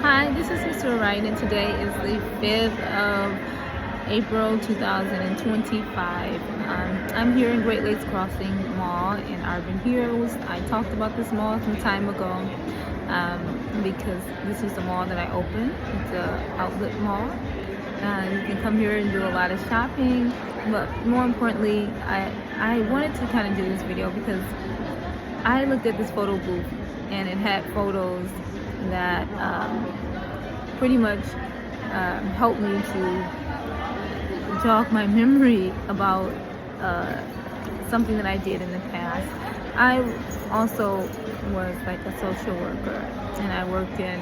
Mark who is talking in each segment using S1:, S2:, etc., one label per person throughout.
S1: Hi, this is Sister Wright, and today is the 5th of April 2025. I'm here in Great Lakes Crossing Mall in Auburn Hills. I talked about this mall some time ago because this is the mall that I opened. It's an outlet mall. You can come here and do a lot of shopping, but more importantly, I wanted to kind of do this video because I looked at this photo booth and it had photos that pretty much helped me to jog my memory about something that I did in the past. I also was like a social worker, and I worked in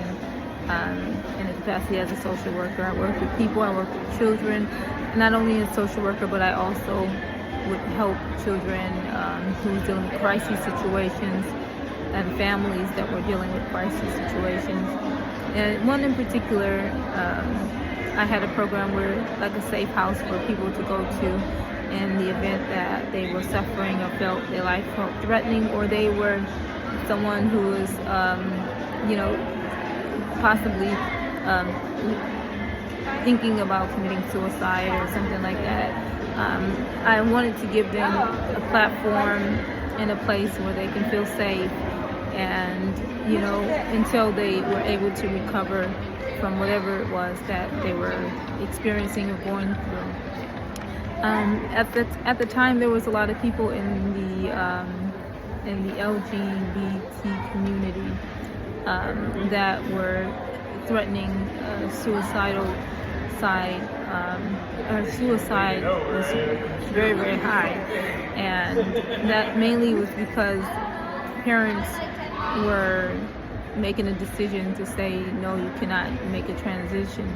S1: a capacity as a social worker. I worked with people, I worked with children, not only as a social worker, but I also would help children who were dealing with crisis situations and families that were dealing with crisis situations. And one in particular, I had a program where, like a safe house for people to go to in the event that they were suffering or felt their life felt threatening, or they were someone who was, possibly thinking about committing suicide or something like that. I wanted to give them a platform and a place where they can feel safe, and until they were able to recover from whatever it was that they were experiencing or going through. At the time, there was a lot of people in the LGBT community that were threatening suicidal side, or suicide was very, very high, and that mainly was because parents were making a decision to say, no, you cannot make a transition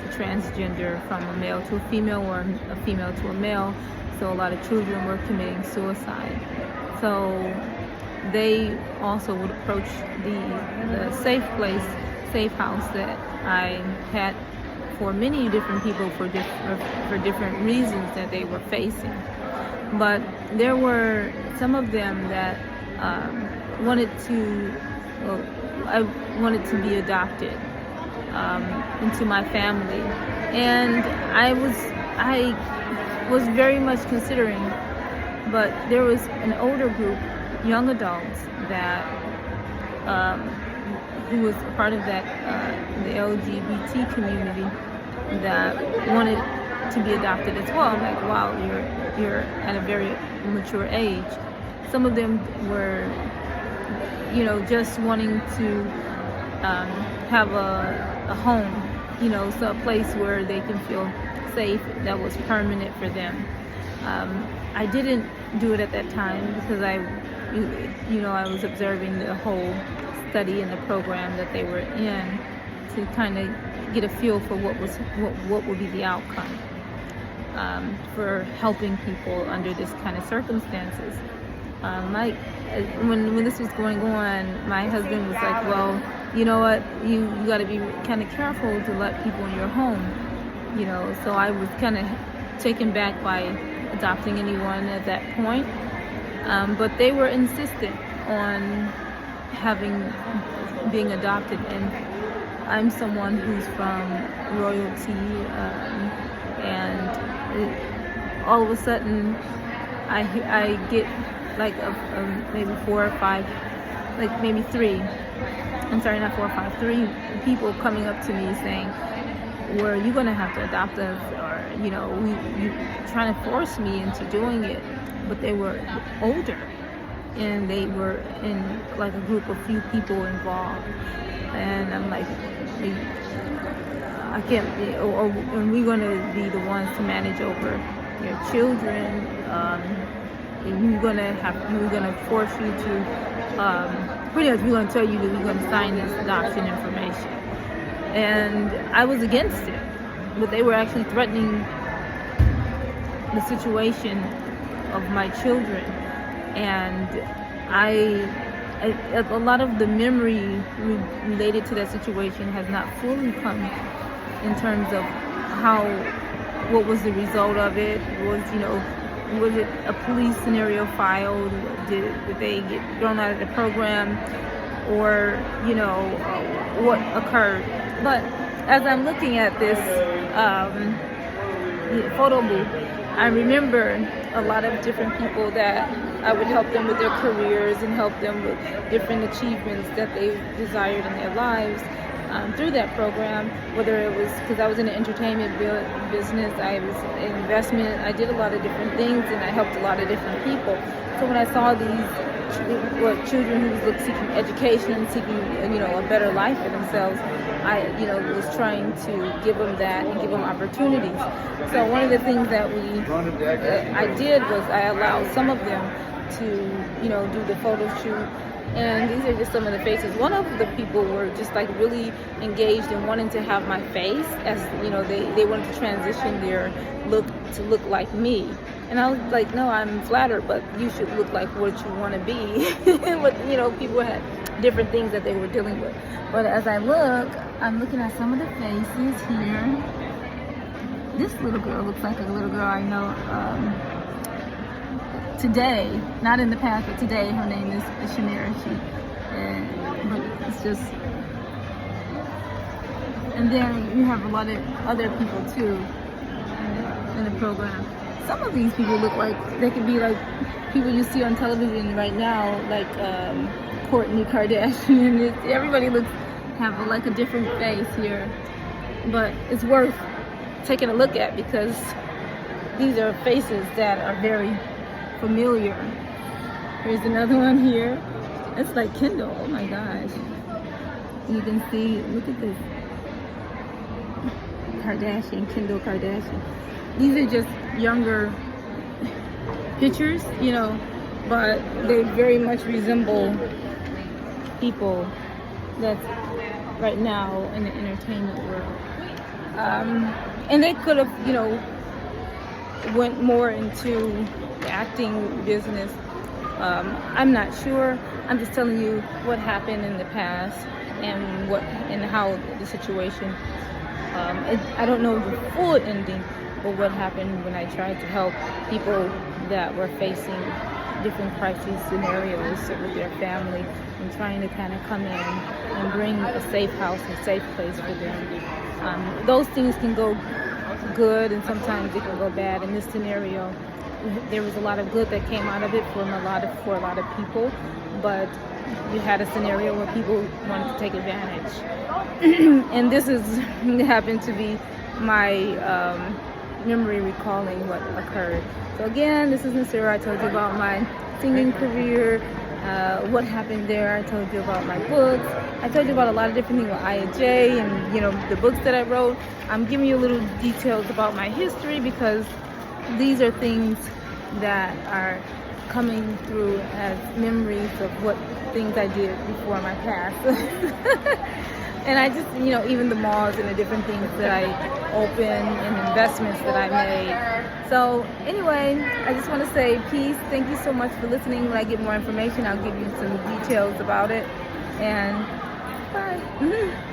S1: to transgender from a male to a female or a female to a male. So a lot of children were committing suicide. So they also would approach the safe place, safe house that I had for many different people for different reasons that they were facing. But there were some of them that I wanted to be adopted into my family, and I was very much considering, but there was an older group, young adults, that who was a part of that the LGBT community that wanted to be adopted as well. I'm like, wow, you're at a very mature age. Some of them were, just wanting to have a home, so a place where they can feel safe, that was permanent for them. I didn't do it at that time because I was observing the whole study and the program that they were in to kind of get a feel for what would be the outcome for helping people under this kind of circumstances. When this was going on, my husband was like, well, you know what, you got to be kind of careful to let people in your home, so I was kind of taken back by adopting anyone at that point, but they were insistent on being adopted, and I'm someone who's from royalty, and all of a sudden I get like maybe 4 or 5, like maybe 3. I'm sorry, not 4 or 5, 3 people coming up to me saying, "Well, you're gonna have to adopt us," or you trying to force me into doing it. But they were older, and they were in like a group of few people involved, and I'm like, I can't. And we're gonna be the ones to manage over your children. We're gonna force you to, pretty much we're gonna tell you that we're gonna sign this adoption information. And I was against it, but they were actually threatening the situation of my children, and a lot of the memory related to that situation has not fully come in terms of what was the result of it. Was it a police scenario filed? Did they get thrown out of the program? Or, what occurred? But as I'm looking at this photo booth, I remember a lot of different people that I would help them with their careers and help them with different achievements that they desired in their lives through that program. Whether it was because I was in the entertainment business, I was in investment, I did a lot of different things, and I helped a lot of different people. So when I saw these children who were seeking education and seeking a better life for themselves, I was trying to give them that and give them opportunities. So one of the things that I did was I allowed some of them to do the photo shoot. And these are just some of the faces. One of the people were just like really engaged and wanting to have my face, as they wanted to transition their look to look like me. And I was like, no, I'm flattered, but you should look like what you want to be. But people had different things that they were dealing with. But as I'm looking at some of the faces here. This little girl looks like a little girl I know today, not in the past, but today. Her name is Shamira. But it's just, and then you have a lot of other people too in the program. Some of these people look like they could be like people you see on television right now, like Kourtney Kardashian. Everybody have like a different face here, but it's worth taking a look at because these are faces that are very familiar. Here's another one here. It's like Kendall. Oh my gosh. You can see, look at this. Kendall Kardashian. These are just younger pictures, but they very much resemble people that's right now in the entertainment world. And they could have, went more into the acting business. I'm not sure. I'm just telling you what happened in the past and how the situation. I don't know the full ending, but what happened when I tried to help people that were facing different crisis scenarios with their family and trying to kind of come in and bring a safe house, a safe place for them. Those things can go good and sometimes it can go bad. In this scenario, there was a lot of good that came out of it for a lot of people, but you had a scenario where people wanted to take advantage. And this happened to be my memory recalling what occurred. So again, this is Nasira. I told you about my singing career, what happened there. I told you about my books. I told you about a lot of different things with IJ and the books that I wrote. I'm giving you a little details about my history because these are things that are coming through as memories of what things I did before my past. And I just, even the malls and the different things that I opened and investments that I made. So anyway, I just want to say peace. Thank you so much for listening. When I get more information, I'll give you some details about it. And bye.